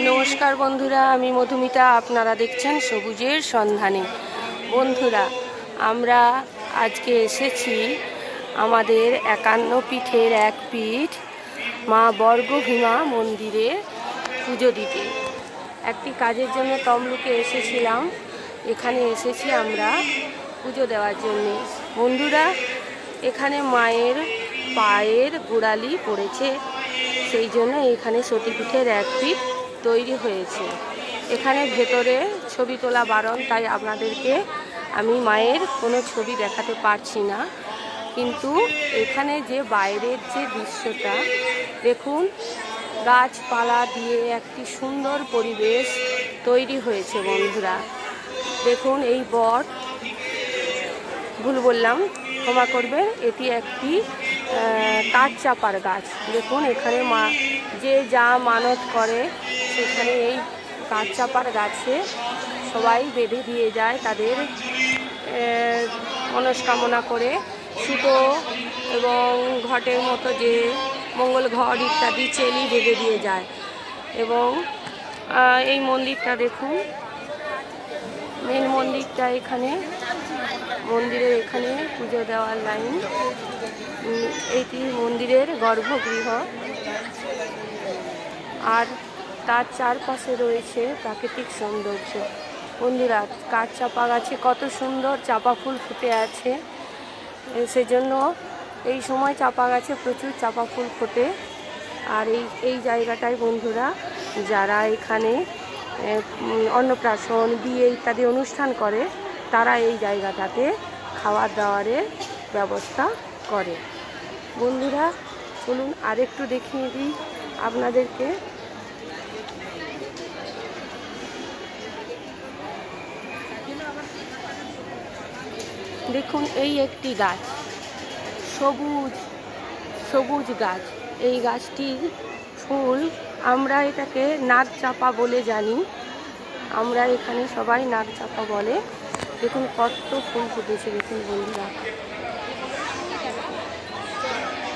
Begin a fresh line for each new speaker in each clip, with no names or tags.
नमस्कार बंधुरा, आमी मधुमिता। आपनारा देखছেন सबुजेर सन्धाने। बंधुरा, आमरा आजके एसेছি आमादेर 51 पीठेर एक पीठ मा बर्गभीमा मंदिरे पुजो दिते। एकटी काजेर जन्य तमलुके एसेছিলাম। एखाने एसेছি आमरा पुजो देওয়ার জন্য। बंधुरा, एखाने मायेर पायेर गोड़ाली पड़ेছে, সেই জন্য এখানে সতীপীঠের এক পীঠ তৈরি হয়েছে। এখানে ভেতরে ছবি তোলা বারণ, তাই আপনাদেরকে আমি মায়ের কোনো ছবি দেখাতে পারছি না। কিন্তু এখানে যে বাইরের যে দৃশ্যটা দেখুন, গাছপালা দিয়ে একটি সুন্দর পরিবেশ তৈরি হয়েছে। বন্ধুরা দেখুন, এই বট, ভুল বললাম, ক্ষমা করবেন, এটি একটি কাঠ চাপার গাছ। দেখুন এখানে মা যে যা মানত করে সেখানে এই কাঠ চাপার গাছে সবাই বেঁধে দিয়ে যায় তাদের মনস্কামনা করে। সুতো এবং ঘটের মতো যে মঙ্গল ঘট ইত্যাদি চেলি বেঁধে দিয়ে যায়। এবং এই মন্দিরটা দেখুন, মেন মন্দিরটা এখানে, মন্দিরের এখানে পুজো দেওয়ার লাইন। এটি মন্দিরের গর্ভগৃহ, আর তার চারপাশে রয়েছে প্রাকৃতিক সৌন্দর্য। বন্ধুরা, কাঠ চাপা গাছে কত সুন্দর চাপা ফুল ফুটে আছে, সেজন্য এই সময় চাপা গাছে প্রচুর চাপা ফুল ফোটে। আর এই জায়গাটায় বন্ধুরা, যারা এখানে অন্নপ্রাশন, বিয়ে ইত্যাদি অনুষ্ঠান করে, তারা এই জায়গাটাতে খাবার দাবারের ব্যবস্থা করে। বন্ধুরা চলুন আরেকটু দেখিয়ে দিই আপনাদেরকে। দেখুন, এই একটি গাছ, সবুজ সবুজ গাছ। এই গাছটির ফুল, আমরা এটাকে নাগ চাপা বলে জানি, আমরা এখানে সবাই নাগ চাপা বলে। দেখুন কত ফুল ফুটেছে, দেখুন বন্ধুরা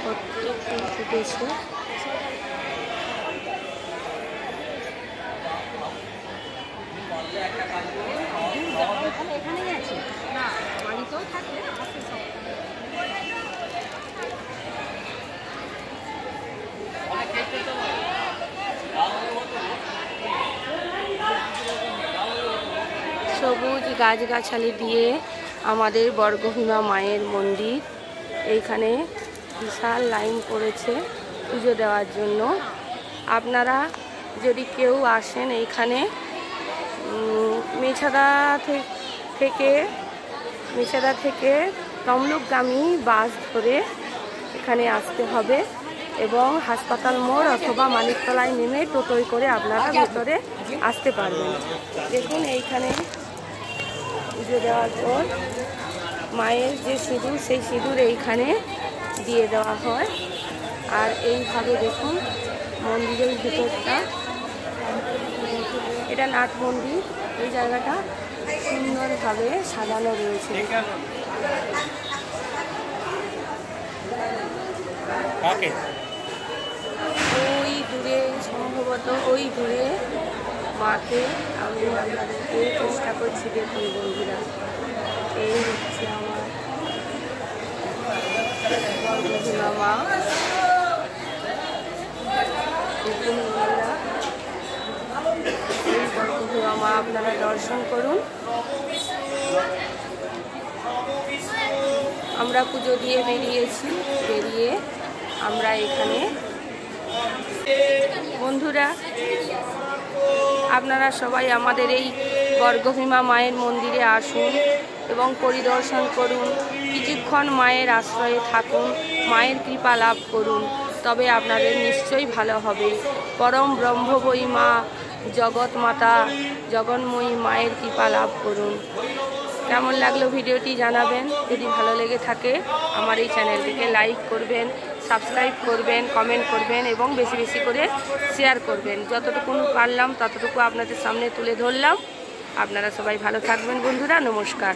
কত ফুল ফুটেছে। সবুজ গাছগাছালি দিয়ে আমাদের বর্গভীমা মায়ের মন্দির। এইখানে বিশাল লাইন পড়েছে পুজো দেওয়ার জন্য। আপনারা যদি কেউ আসেন, এইখানে মেছাদা থেকে তমলুকগামী বাস ধরে এখানে আসতে হবে এবং হাসপাতাল মোড় অথবা মানিকতলায় নেমে টোটোয় করে আপনারা ভেতরে আসতে পারবেন। দেখুন এইখানে পুজো দেওয়ার পর মায়ের যে সিঁদুর, সেই সিঁদুর এইখানে দিয়ে দেওয়া হয়। আর এইভাবে দেখুন মন্দিরের ভিতরটা, এটা নাট মন্দির, এই জায়গাটা সুন্দরভাবে সাজানো রয়েছে। ওই দূরে, সম্ভবত ওই দূরে মাকে আমি আপনাদেরকে চেষ্টা করছি। দেখুন বন্ধুরা, এই হচ্ছে আমার বর্গভীমা মা। দেখুন বন্ধুরা, এই বর্গভীমা মা আপনারা দর্শন করুন। আমরা পুজো দিয়ে বেরিয়ে আমরা এখানে, বন্ধুরা আপনারা সবাই আমাদের এই বর্গভীমা মায়ের মন্দিরে আসুন এবং পরিদর্শন করুন। কিছুক্ষণ মায়ের আশ্রয়ে থাকুন, মায়ের কৃপা লাভ করুন, তবে আপনাদের নিশ্চয়ই ভালো হবে। পরম ব্রহ্মময়ী মা, জগৎ মাতা, জগন্ময়ী মায়ের কৃপা লাভ করুন। কেমন লাগলো ভিডিওটি জানাবেন। যদি ভালো লেগে থাকে আমার এই চ্যানেলটিকে লাইক করবেন, সাবস্ক্রাইব করবেন, কমেন্ট করবেন এবং বেশি বেশি করে শেয়ার করবেন। যতটুকু পারলাম ততটুকু আপনাদের সামনে তুলে ধরলাম। আপনারা সবাই ভালো থাকবেন বন্ধুরা। নমস্কার।